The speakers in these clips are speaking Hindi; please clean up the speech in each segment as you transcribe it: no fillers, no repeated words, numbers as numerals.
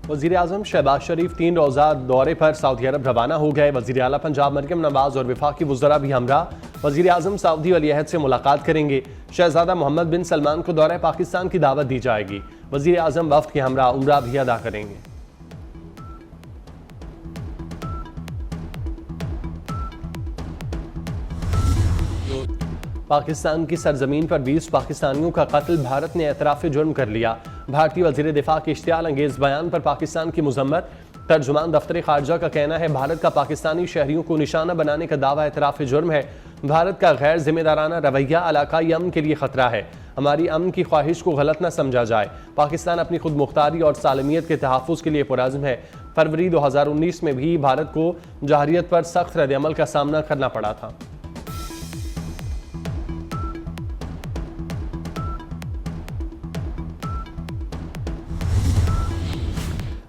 वज़ीर आज़म शहबाज शरीफ 3 रोज़ा दौरे पर सऊदी अरब रवाना हो गए। वज़ीर आला पंजाब मरियम नवाज और वफाकी वज़रा भी हमरा। वज़ीर आज़म सऊदी वलीअहद से मुलाकात करेंगे। शहजादा मोहम्मद बिन सलमान को दौरे पाकिस्तान की दावत दी जाएगी। वज़ीर आज़म वफ़द के हमरा उम्रा भी अदा करेंगे। पाकिस्तान की सरजमीन पर 20 पाकिस्तानियों का कत्ल, भारत ने एतराफ़ जुर्म कर लिया। भारतीय वज़ीर दिफा के इश्तियाल अंगेज़ बयान पर पाकिस्तान की मुज़म्मत। तर्जुमान दफ्तर खारजा का कहना है भारत का पाकिस्तानी शहरियों को निशाना बनाने का दावा एतराफ़ जुर्म है। भारत का गैर जिम्मेदाराना रवैया इलाकाई अमन के लिए खतरा है। हमारी अमन की ख्वाहिश को गलत न समझा जाए। पाकिस्तान अपनी खुद मुख्तारी और सालमियत के तहफ़्फ़ुज़ के लिए पुरअज़्म है। फरवरी 2019 में भी भारत को जहरियत पर सख्त रद्द-ए-अमल का सामना करना पड़ा था।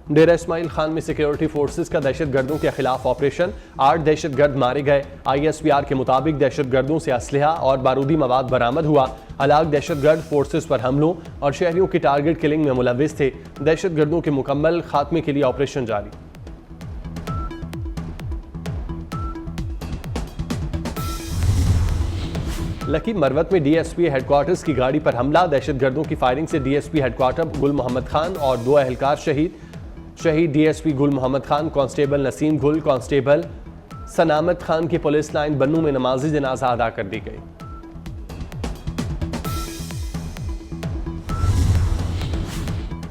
डेरा इस्माइल खान में सिक्योरिटी फोर्सेस का दहशतगर्दों के खिलाफ ऑपरेशन, 8 दहशतगर्द मारे गए। ISPR के मुताबिक दहशतगर्दों से असलहा और बारूदी मवाद बरामद हुआ। हलाक दहशतगर्द फोर्सेस पर हमलों और शहरियों की टारगेट किलिंग में मुलव्विस थे। दहशतगर्दों के मुकम्मल खात्मे के लिए ऑपरेशन जारी। लकी मरवत में DSP हेडक्वार्टर्स की गाड़ी पर हमला, दहशतगर्दों की फायरिंग से DSP हेडक्वार्टर गुल मोहम्मद खान और 2 एहलकार शहीद। DSP गुल मोहम्मद खान, कांस्टेबल नसीम गुल, कांस्टेबल सनामत खान की पुलिस लाइन बन्नू में नमाजी जनाजा अदा कर दी गई।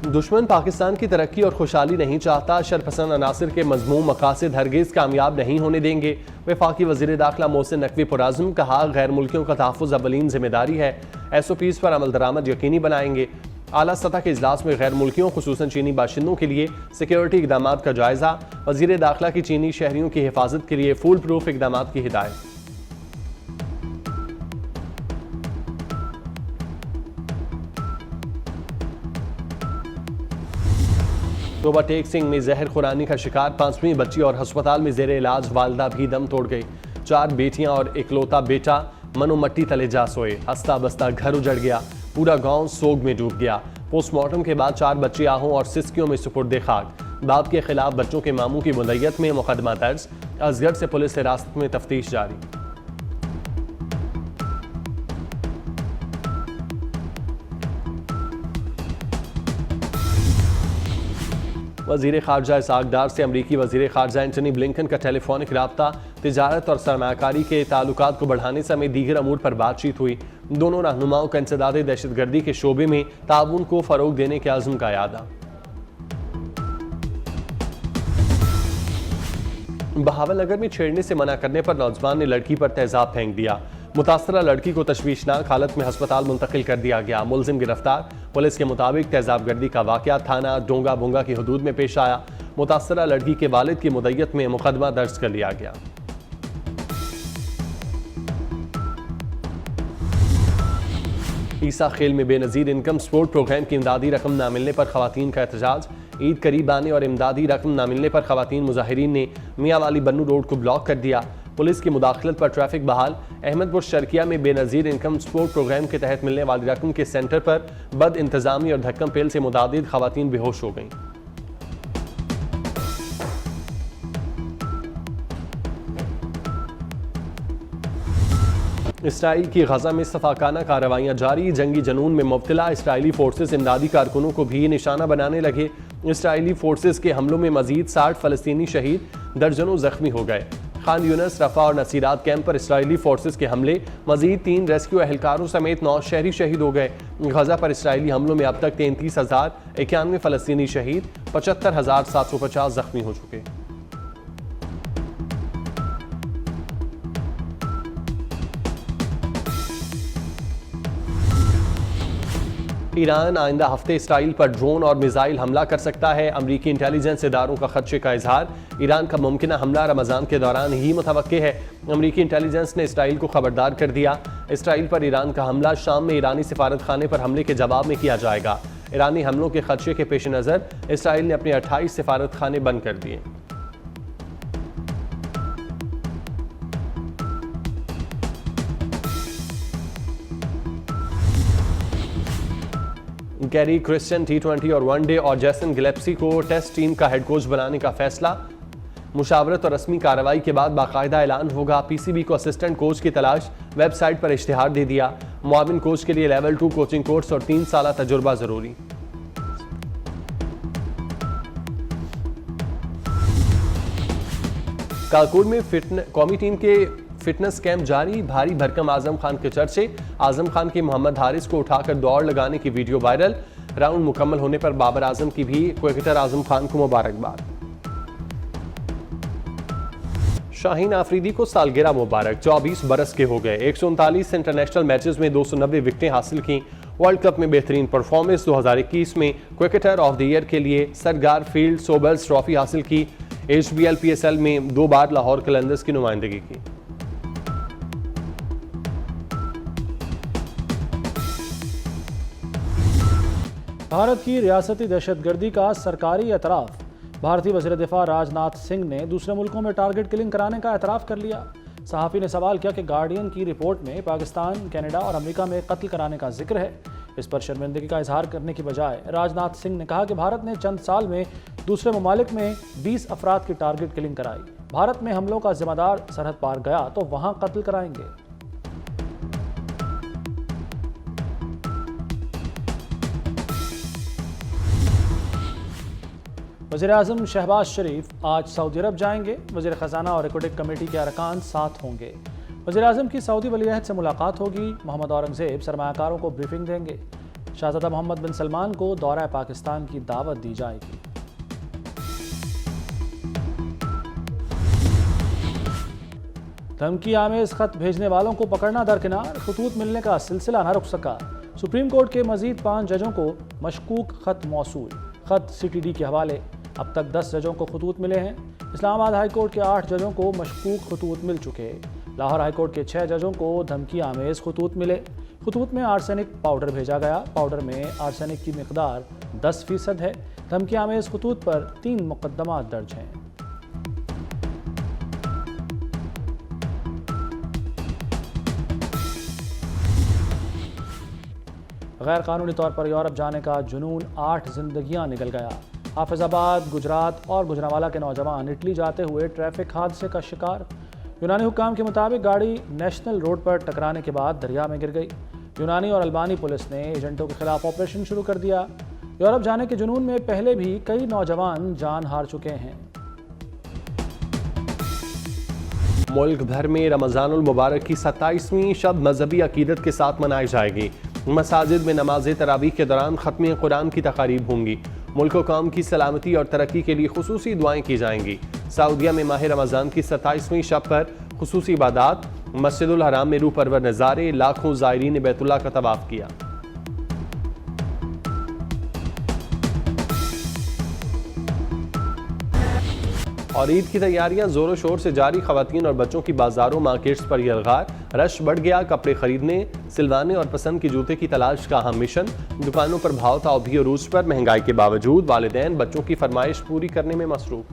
दुश्मन पाकिस्तान की तरक्की और खुशहाली नहीं चाहता। शरपसंद अनासिर के मज़मूम मकासद हरगिज़ कामयाब नहीं होने देंगे। वफाकी वज़ीर दाखिला मोहसिन नकवी पुरअज़्म, कहा गैर मुल्कियों का तहफ़्फ़ुज़ अव्वलीन जिम्मेदारी है। SOPs पर अमल दरामद यकीनी बनाएंगे। आला सतह के इजलास में गैर मुल्कियों खुसूसन चीनी बाशिंदों के लिए सिक्योरिटी इक़दामात का जायज़ा। वज़ीर दाखिला की चीनी शहरियों की हिफाजत के लिए फूल प्रूफ इक़दामात की हिदायत। ओवरटेक सिंह में जहर खुरानी का शिकार 5वीं बच्ची और अस्पताल में जेर इलाज वालदा भी दम तोड़ गई। 4 बेटियां और इकलौता बेटा मनो मट्टी तले जा सोए। हंसता बसता घर उजड़ गया, पूरा गांव सोग में डूब गया। पोस्टमार्टम के बाद 4 बच्चे आहों और सिस्कियों में सुपुर्दे खाक। बाप के खिलाफ बच्चों के मामू की मुद्दत में मुकदमा दर्ज। असगर से पुलिस हिरासत में तफ्तीश जारी। वज़ीर ख़ारजा इसहाक़ डार से अमरीकी वज़ीर ख़ारजा एंटनी ब्लिंकन का टेलीफोनिक राब्ता, तिजारत और सरमायाकारी के ताल्लुकात को बढ़ाने समेत दीगर अमूर पर बातचीत हुई। दोनों रहनुमाओं का इंसदाद दहशतगर्दी के शोबे में ताउन को फ़रोग देने के अज़्म का यादा। बहावलनगर में छेड़ने से मना करने पर नौजवान ने लड़की पर तेजाब फेंक दिया। मुतासरा लड़की को तशवीशनाक हालत में अस्पताल मुंतकिल कर दिया गया। मुलजिम गिरफ्तार। पुलिस के मुताबिक तेजाबगर्दी का वाक़या थाना डोंगा बोंगा की हदूद में पेश आया। मुतासरा लड़की के वालिद की मुद्दत में मुकदमा दर्ज कर लिया गया। ईसा खेल में बेनज़ीर इनकम सपोर्ट प्रोग्राम की इमदादी रकम ना मिलने पर खवातीन का एहतजाज। ईद करीब आने और इमदादी रकम ना मिलने पर खवातीन मुजाहिरीन ने मियाँ वाली बन्नू रोड को ब्लॉक कर दिया। पुलिस की मुदाखलत पर ट्रैफिक बहाल। अहमदपुर शर्किया में बेनज़ीर इनकम सपोर्ट प्रोग्राम के तहत मिलने वाली रकम के सेंटर पर बद इंतजामी और धक्कम पेल से मुतादिद खवातीन बेहोश हो गईं। इसराइल की गजा में सफाकाना कार्रवाइयाँ जारी। जंगी जनून में मुब्तला इसराइली फोर्सेस इमदादी कारकुनों को भी निशाना बनाने लगे। इसराइली फोर्सेस के हमलों में मजीद 60 फ़लस्तीनी शहीद, दर्जनों जख्मी हो गए। खान यूनस, रफा और नसीरात कैंप पर इसराइली फोर्सेस के हमले, मजीद 3 रेस्क्यू एहलकारों समेत 9 शहरी शहीद हो गए। गजा पर इसराइली हमलों में अब तक 33,091 फ़लस्तीनी शहीद, 75,750 जख्मी हो चुके। ईरान आइंदा हफ्ते इसराइल पर ड्रोन और मिसाइल हमला कर सकता है। अमरीकी इंटेलिजेंस इदारों का खदशे का इजहार। ईरान का मुमकिन हमला रमज़ान के दौरान ही मुतवक्के है। अमरीकी इंटेलिजेंस ने इसराइल को खबरदार कर दिया। इसराइल पर ईरान का हमला शाम में ईरानी सिफारत खाने पर हमले के जवाब में किया जाएगा। ईरानी हमलों के खदशे के पेश नज़र इसराइल ने अपने 28 सिफारत खाने बंद कर दिए। गैरी क्रिस्टियन T20 और वनडे और जैसन गिलेप्सी को टेस्ट टीम का हेड कोच बनाने का फैसला। मुशावरत और रस्मी कार्रवाई के बाद बाकायदा ऐलान होगा। पीसीबी को असिस्टेंट कोच की तलाश, वेबसाइट पर इश्तिहार दे दिया। मुआविन कोच के लिए लेवल 2 कोचिंग कोर्स और 3 साल तजुर्बा जरूरी। कालकुल में कौमी टीम के फिटनेस कैंप जारी। भारी भरकम आजम खान के चर्चे। आजम खान की मोहम्मद हारिस को उठाकर दौड़ लगाने की वीडियो वायरल। राउंड मुकम्मल होने पर बाबर आजम की भी क्रिकेटर आजम खान को मुबारकबाद। शाहीन आफरीदी को सालगिरह मुबारक। 24 बरस के हो गए। 139 इंटरनेशनल मैचेस में 290 विकेटें हासिल की। वर्ल्ड कप में बेहतरीन परफॉर्मेंस। 2021 में क्रिकेटर ऑफ द ईयर के लिए सरगार फील्ड सोबर्स ट्रॉफी हासिल की। HBL PSL में 2 बार लाहौर कलंदर्स की नुमाइंदगी की। भारत की रियासती दहशतगर्दी का सरकारी एतराफ़। भारतीय वज़ीर दिफा राजनाथ सिंह ने दूसरे मुल्कों में टारगेट किलिंग कराने का एतराफ़ कर लिया। सहाफ़ी ने सवाल किया कि गार्डियन की रिपोर्ट में पाकिस्तान, कनाडा और अमेरिका में कत्ल कराने का जिक्र है। इस पर शर्मिंदगी का इजहार करने की बजाय राजनाथ सिंह ने कहा कि भारत ने चंद साल में दूसरे ममालिक में 20 अफराद की टारगेट किलिंग कराई। भारत में हमलों का जिम्मेदार सरहद पार गया तो वहां कत्ल कराएंगे। वज़ीर-ए-आज़म शहबाज शरीफ आज सऊदी अरब जाएंगे। वज़ीर ख़ज़ाना और एक्वेटिक कमेटी के अरकान साथ होंगे। वज़ीर-ए-आज़म की सऊदी वली-अहद से मुलाकात होगी। मोहम्मद औरंगज़ेब सरमायाकारों को ब्रीफिंग देंगे। शहज़ादा मोहम्मद बिन सलमान को दौरा पाकिस्तान की दावत दी जाएगी। धमकी आमेज खत भेजने वालों को पकड़ना दरकिनार। खतूत मिलने का सिलसिला न रुक सका। सुप्रीम कोर्ट के मजीद 5 जजों को मशकूक खत मौसूल। खत CTD के हवाले। अब तक 10 जजों को खतूत मिले हैं। इस्लामाबाद हाई कोर्ट के 8 जजों को मशकूक खतूत मिल चुके। लाहौर हाई कोर्ट के 6 जजों को धमकी आमेज खतूत मिले। खतूत में आर्सेनिक पाउडर भेजा गया। पाउडर में आर्सेनिक की मिकदार 10% है। धमकी आमेज खतूत पर 3 मुकदमा दर्ज हैं। गैर कानूनी तौर पर यूरोप जाने का जुनून, 8 जिंदगियां निकल गया। हाफिजाबाद, गुजरात और गुजरांवाला के नौजवान इटली जाते हुए ट्रैफिक हादसे का शिकार। यूनानी हुक्काम के मुताबिक गाड़ी नेशनल रोड पर टकराने के बाद दरिया में गिर गई। यूनानी और अल्बानी पुलिस ने एजेंटों के खिलाफ ऑपरेशन शुरू कर दिया। यूरोप जाने के जुनून में पहले भी कई नौजवान जान हार चुके हैं। मुल्क भर में रमज़ानुल मुबारक की 27वीं शब मजहबी अकीदत के साथ मनाई जाएगी। मसाजिद में नमाज तरावीह के दौरान ख़त्म कुरान की तकारीब होंगी। मुल्क कौम की सलामती और तरक्की के लिए खुसूसी दुआएं की जाएंगी। सऊदीया में माह रमज़ान की 27वीं शब पर खुसूसी इबादात। मस्जिदुल हराम में रूह परवर नज़ारे। लाखों ज़ायरीन ने बैतुल्लाह का तवाफ़ किया। और ईद की तैयारियां जोरों शोर से जारी। खवातीन और बच्चों की बाजारों मार्केट्स पर यलगार। रश बढ़ गया। कपड़े खरीदने, सिलवाने और पसंद की जूते की तलाश का अहम मिशन। दुकानों पर भाव ताव भी अरूज पर। महंगाई के बावजूद वालिदैन बच्चों की फरमाइश पूरी करने में मसरूफ।